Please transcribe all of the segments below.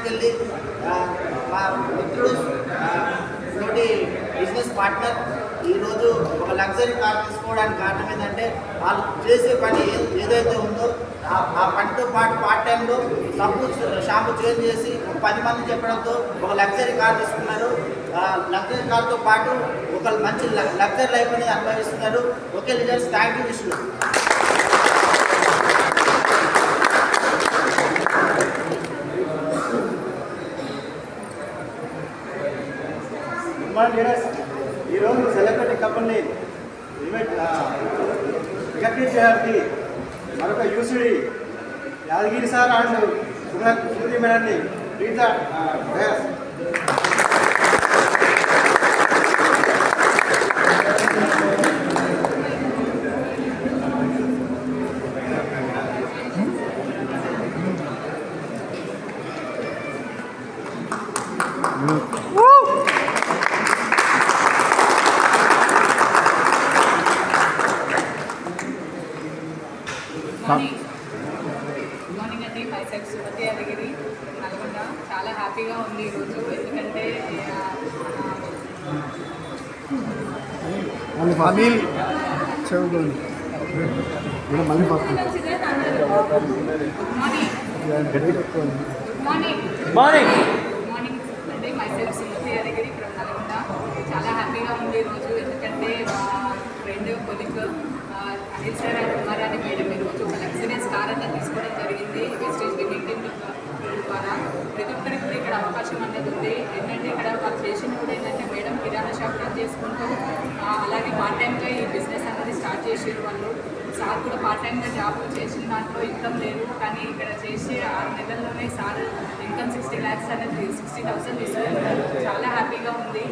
విషయానికి వెళ్ళి మా మిత్రుడు తోటి బిజినెస్ పార్ట్నర్ ఈరోజు ఒక లగ్జరీ కార్ తీసుకోవడానికి కారణం ఏంటంటే వాళ్ళు చేసే పని ఏదైతే ఉందో ఆ పనితో పాటు పార్ట్ టైంలో సబ్బు షాంపూ చేంజ్ చేసి 10 మంది చెప్పడంతో ఒక లగ్జరీ కార్ తీసుకున్నారు. లగ్జరీ కార్తో పాటు ఒక మంచి లగ్జరీ లైఫ్ అనేది అనుభవిస్తున్నారు. Okay leaders, thank you Vishnu. Leaders, ఈరోజు సెలబ్రిటీ కపుల్ని రికగ్నైజ్ చేయడానికి మరొక యూసిడి యాదగిరి సార్ అండ్ సుమతి మేడాన్ని ప్లీజ్ మార్నింగ్ అండి. మైసెల్ఫ్ సుమతి యాదగిరి, నల్గొండ. చాలా హ్యాపీగా ఉంది ఈరోజు. ఎందుకంటే మార్నింగ్ అండి. Myself Sumathi Yadagiri from Nalgonda. చాలా హ్యాపీగా ఉంది ఈరోజు. ఎందుకంటే friend colleague Anil sir and Kumarani madam ఈరోజు ఒక లగ్జరియస్ కార్ అన్న తీసుకోవడం జరిగింది. వెస్టేజ్ లిమిటెడ్ ద్వారా ప్రతి ఒక్కరికి కూడా ఇక్కడ అవకాశం అనేది ఉంది. ఏంటంటే ఇక్కడ వాళ్ళు చేసిన కూడా ఏంటంటే మేడం కిరాణా షాప్ రన్ చేసుకుంటూ అలాగే పార్ట్ టైంగా ఈ బిజినెస్ అనేది స్టార్ట్ చేసారు వాళ్ళు. సార్ కూడా పార్ట్ టైంగా జాబ్ చేసిన దాంట్లో ఇన్కమ్ లేదు, కానీ ఇక్కడ చేసి 6 నెలల్లోనే సార్ ఇన్కమ్ 60 lakhs అనేది 60,000 తీసుకుంటారు. చాలా హ్యాపీగా ఉంది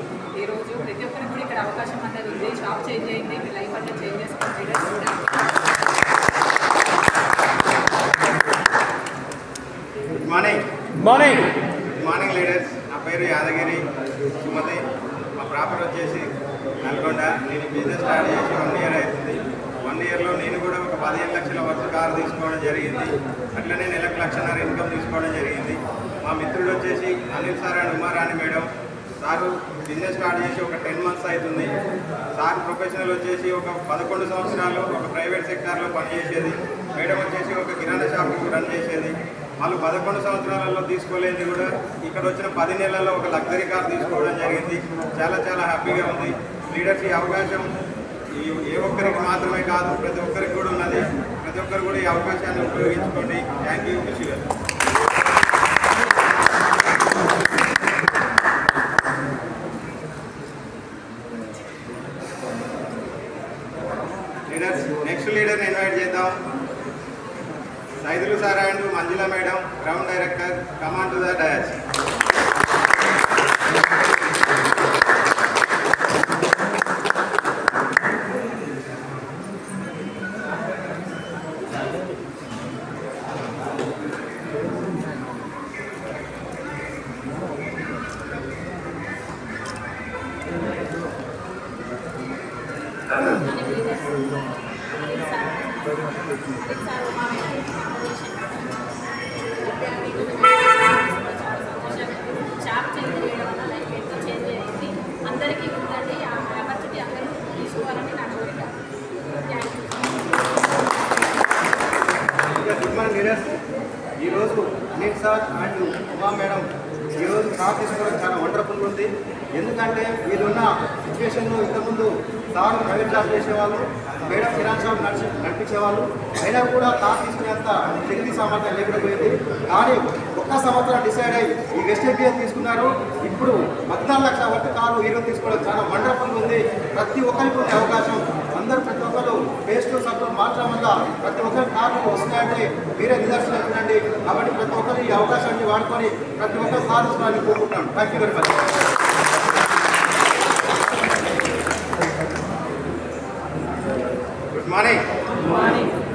ఈరోజు. ప్రతి ఒక్కరికి కూడా ఇక్కడ అవకాశం అనేది ఉంది. షాప్ చేంజ్ అయింది, మీ లైఫ్ అనేది చేంజ్ చేసుకుంటే. Morning leaders. నా పేరు యాదగిరి సుమతి. మా ప్రాపర్ వచ్చేసి నల్గొండ. నేను బిజినెస్ స్టార్ట్ చేసి 1 year అవుతుంది. 1 yearలో నేను కూడా ఒక 15 లక్షల వరకు కారు తీసుకోవడం జరిగింది. అట్లనే నెలకు 1,50,000 ఇన్కమ్ తీసుకోవడం జరిగింది. మా మిత్రుడు వచ్చేసి Anil sir and Uma Rani madam. Sir business start చేసి ఒక 10 months అవుతుంది. సార్ ప్రొఫెషనల్ వచ్చేసి ఒక 11 సంవత్సరాలు ఒక ప్రైవేట్ సెక్టార్లో పనిచేసేది. మేడం వచ్చేసి ఒక కిరాణా షాప్ రన్ చేసేది. వాళ్ళు 11 సంవత్సరాలలో తీసుకోలేదు కూడా ఇక్కడ వచ్చిన 10 నెలల్లో ఒక లగ్జరీ కార్ తీసుకోవడం జరిగింది. చాలా చాలా హ్యాపీగా ఉంది. లీడర్స్, ఈ అవకాశం ఏ ఒక్కరికి మాత్రమే కాదు, ప్రతి ఒక్కరికి కూడా ఉన్నది. ప్రతి ఒక్కరు కూడా ఈ అవకాశాన్ని ఉపయోగించుకోండి. Thank you wish you. Leaders, next లీడర్ని ఇన్వైట్ చేద్దాం. Saidulu sir and Manjula madam, ground director, command to the dais. Shop change చేయడం వల్ల లైఫ్ ఎంతో చేంజ్ అయింది. అందరికీ ఉందండి ఆ ఆపర్చునిటీ, అందరూ తీసుకోవాలని నా కోరిక. Good morning leaders. ఈరోజు Anil sir and Uma madam ఈరోజు కార్ తీసుకోవడం చాలా వండర్ఫుల్గా ఉంది. ఎందుకంటే వీళ్ళున్న సిచ్యువేషన్లో ఇంతకుముందు సార్ ప్రైవేట్ జాబ్ చేసేవాళ్ళు, మేడం కిరాణా షాప్ నడిపించేవాళ్ళు. అయినా కూడా కార్ తీసుకునేంత శక్తి సామర్థ్యం లేకుండా పోయింది. కానీ 1 సంవత్సరం డిసైడ్ అయ్యి ఈ వెస్టేజ్ తీసుకున్నారు. ఇప్పుడు 14 లక్షల వరకు కారు ఈరోజు తీసుకోవడం చాలా వండర్ఫుల్గా ఉంది. ప్రతి ఒక్కరికి ఉండే అవకాశం. అందరూ ప్రతి ఒక్కరు పేస్ట్ సబ్బులు మార్చడం వల్ల ప్రతి ఒక్కరి కార్లు వస్తున్నాయంటే మీరే నిదర్శనం ఉండండి. కాబట్టి ప్రతి ఒక్కరు ఈ అవకాశాన్ని వాడుకొని ప్రతి ఒక్కరు కారు తీసుకోవాలని కోరుకుంటున్నాను. Thank you very much.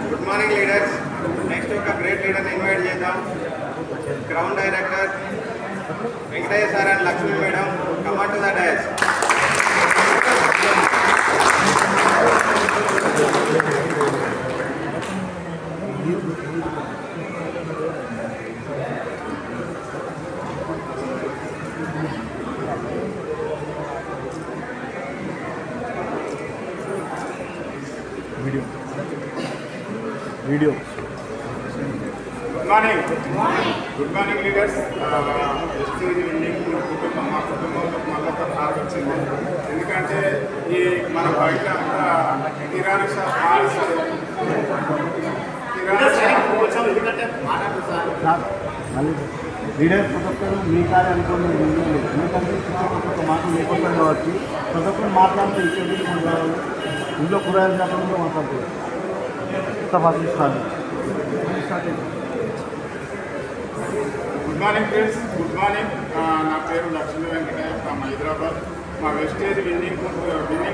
Good morning leaders. Next ఒక గ్రేట్ లీడర్ని ఇన్వైట్ చేద్దాం. Ground director Venkataiah sir and Lakshmi madam, command to the dais. Video. Good morning. Good morning leaders. కుటుంబం మా కుటుంబంలో మళ్ళొక కార్ వచ్చింది. ఎందుకంటే ఈ మన బయట కిరాణా షాప్ లీడర్స్ ప్రతి ఒక్కరు మీ కార్య అనుకోండి. ఎందుకంటే ఒక మాట లేకుండా కావచ్చు, ప్రతి ఒక్కరు మాట్లాడుతూ ఇచ్చేది కావాలి. ఇంట్లో కూరగాయలు చెప్పడంలో మాట్లాడుతుంది. Good morning friends. Good morning. నా పేరు లక్ష్మీ వెంకటయ్య ఫ్రమ్ హైదరాబాద్. మా వెస్టేజ్ విన్నింగ్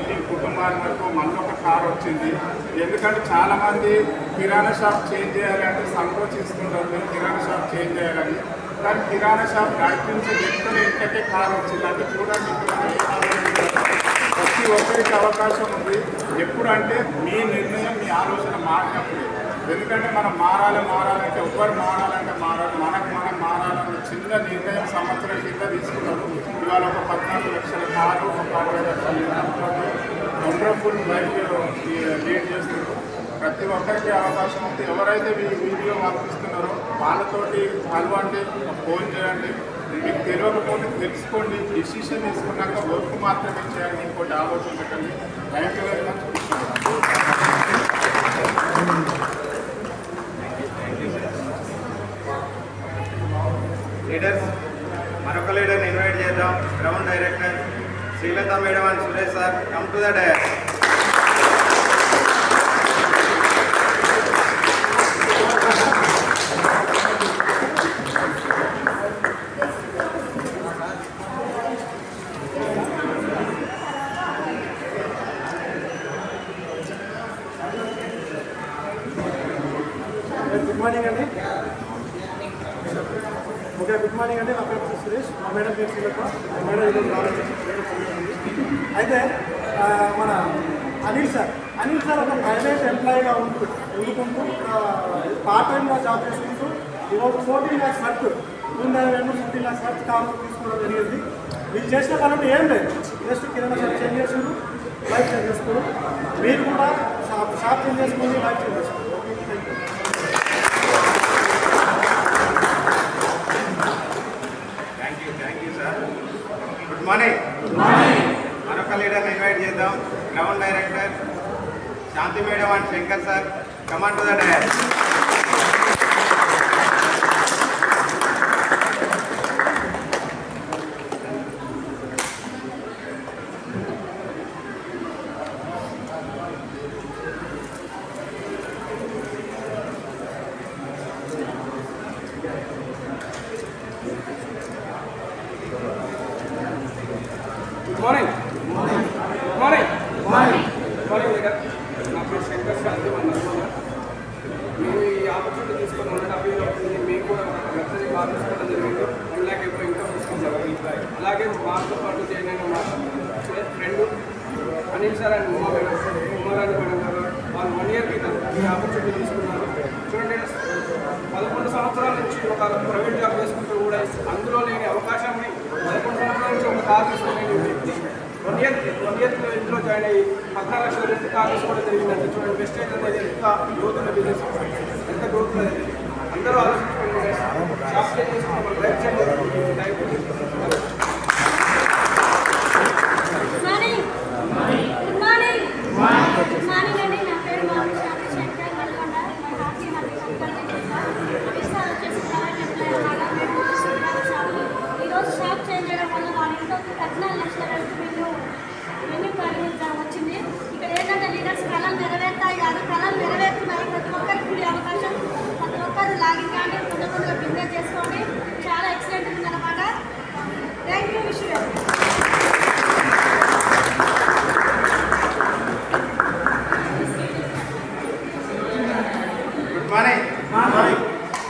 టీం కుటుంబానికి మళ్ళొక కార్ వచ్చింది. ఎందుకంటే చాలామంది కిరాణా షాప్ చేంజ్ చేయాలంటే సంకోచిస్తుంటారు, మేము కిరాణా షాప్ చేంజ్ చేయాలని. కానీ కిరాణా షాప్ నడిపించే వ్యక్తుల ఇంటికే కార్ వచ్చింది. అంటే చూడండి, ప్రతి ఒక్కరికి అవకాశం ఉంది. ఎప్పుడంటే మీ నిర్ణయం, మీ ఆలోచన మారినప్పుడు. ఎందుకంటే మనం మారాలంటే ఎవరు మారాలంటే మనకు మనం మారాలన్న చిన్న నిర్ణయం సంవత్సరం కింద తీసుకున్నారు. ఇవాళ ఒక 14 లక్షల కారు, ఒక 60 లక్షల వండర్ఫుల్ లైఫ్ లీడ్ చేస్తున్నారు. ప్రతి ఒక్కరికి అవకాశం ఉంది. ఎవరైతే ఈ వీడియో పంపిస్తున్నారో వాళ్ళతోటి కలవండి, ఫోన్ చేయండి. మీకు తెలియకపోతే తెలుసుకోండి. డిసిషన్ తీసుకున్నాక వర్క్ మాత్రమే చేయండి, ఇంకోటి ఆలోచన పెట్టండి. Thank you very much. Leaders, మరొక లీడర్ని ఇన్వైట్ చేద్దాం. Ground director Srilatha madam and Suresh sir, come to the dais. Good morning అండి. ఓకే, గుడ్ మార్నింగ్ అండి. నా పేరు సురేష్, మా మేడం పేరు శ్రీలత. మేడం ఈరోజు రావాలి. అయితే మన అనిల్ సార్ ఒక ప్రైవేట్ ఎంప్లాయీగా ఉండుకుంటూ పార్ట్ టైమ్గా జాబ్ చేసుకుంటూ ఈరోజు 14 lakhs work 15 lakhs work car తీసుకోవడం జరిగింది. వీళ్ళు చేసిన పనులు ఏం లేదు, జస్ట్ కిరాణా షాప్ చేంజ్ చేసుకుని లైఫ్ చేంజ్ చేసుకోవడం. మీరు కూడా షాప్ చేంజ్ చేసుకుని లైఫ్ చేంజ్ చేసుకోండి. Okay, thank you. Thank you sir. Good morning. మరొక లీడర్ని ఇన్వైట్ చేద్దాం. Ground director Shanti madam and Shankar sir, come on to the dais. Morning leader. నా పేరు శంకర్ సార్. మేము ఈ ఆపర్చునిటీ తీసుకొని 1.5 years అవుతుంది. మేము కూడా లగ్జరీ కార్ తీసుకోవడం జరిగింది. 1 lakh ఎప్పుడు ఇన్కమ్ తీసుకుంటాం. అలాగే మాతో పాటు జాయిన్ అయిన మా friend Anil sir and Uma Rani madam గారు వాళ్ళు 1 year క్రితం ఈ ఆపర్చునిటీ తీసుకున్నారు. చూడండి, 11 సంవత్సరాల నుంచి ఒక ప్రైవేట్ జాబ్ చేసుకుంటూ కూడా అందులో లేని అవకాశాన్ని 11 సంవత్సరాల నుంచి ఒక కార్ తీసుకునే వ్యక్తి 1 year ఇందులో జాయిన్ అయ్యి 14 లక్షల వ్యక్తి కార్ తీసుకోవడం జరిగిందంటే చూడండి, వెస్టేజ్ అనేది ఎంత గ్రోత్ ఉన్న బిజినెస్, ఎంత గ్రోత్ అనేది అందరూ ఆలోచించుకోండి. షాప్ చేంజ్ చేసుకుంటాం, డ్రైవ్ చేంజ్ షాప్ చేంజ్ చేయడం వల్ల వాళ్ళ ఇంట్లో 14 లక్షల వచ్చింది. ఇక్కడ ఏంటంటే లీడర్స్ కళలు నెరవేర్తాయి కాదు, కళలు నెరవేరుతున్నాయి. ప్రతి ఒక్కరికి ఈ అవకాశం, ప్రతి ఒక్కరు లాగిన్ కానీ కొంచెం బిజినెస్ చేసుకోండి. చాలా ఎక్సలెంట్ ఉందన్నమాట. Thank you. Wish good morning.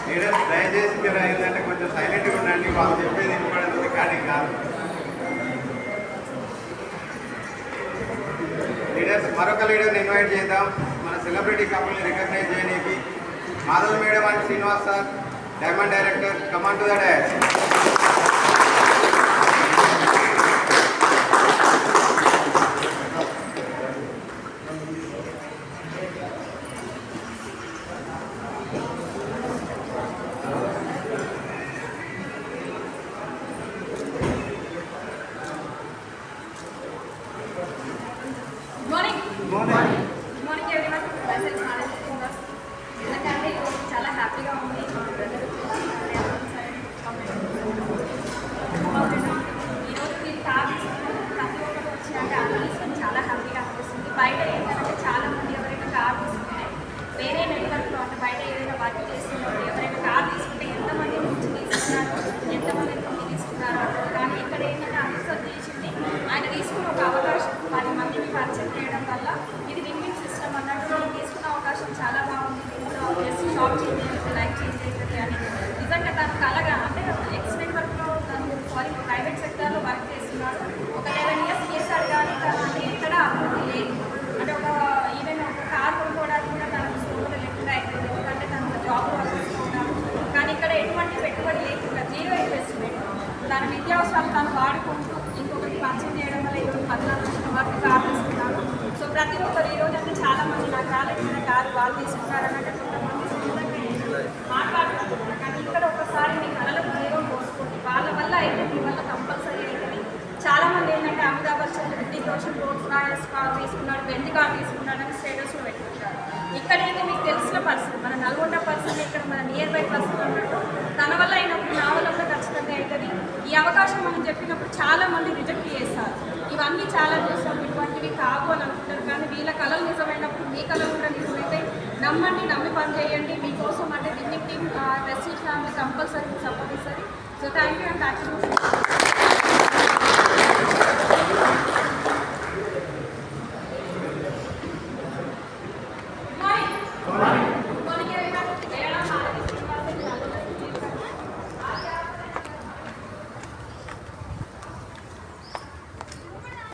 Leaders, దయచేసి మీరు ఏంటంటే కొంచెం సైలెంట్గా ఉండండి. వాళ్ళు చెప్పేది వినపడుతుంది కానీ కాదు. లీడర్స్, మరొక లీడర్ని ఇన్వైట్ చేద్దాం. మన సెలబ్రిటీ కపుల్ని రికగ్నైజ్ చేయడానికి Madhav madam and Srinivas sir, diamond director, come on to the dais. Rolls Royce car తీసుకున్నాడు, బెంజ్ కార్ తీసుకున్నాడు అని స్టేటస్లో పెట్టుకుంటారు. ఇక్కడ ఏంటి మీకు తెలిసిన పర్సన్, మన నల్గొండ పర్సన్, ఇక్కడ మన నియర్ బై పర్సన్ అన్నట్టు తన వల్ల అయినప్పుడు నా వల్ల కూడా ఖచ్చితంగా అవుతుంది. ఈ అవకాశం మనం చెప్పినప్పుడు చాలా మంది రిజెక్ట్ చేస్తారు. ఇవన్నీ చాలా చూస్తాం, ఇటువంటివి కావు అని అనుకుంటారు. కానీ వీళ్ళ కళలు నిజమైనప్పుడు మీ కళలు కూడా నిజమైతే నమ్మండి, నమ్మి పని చేయండి. మీకోసం అంటే winning team prestige family compulsory support ఇస్తుంది. So thank you and thank you.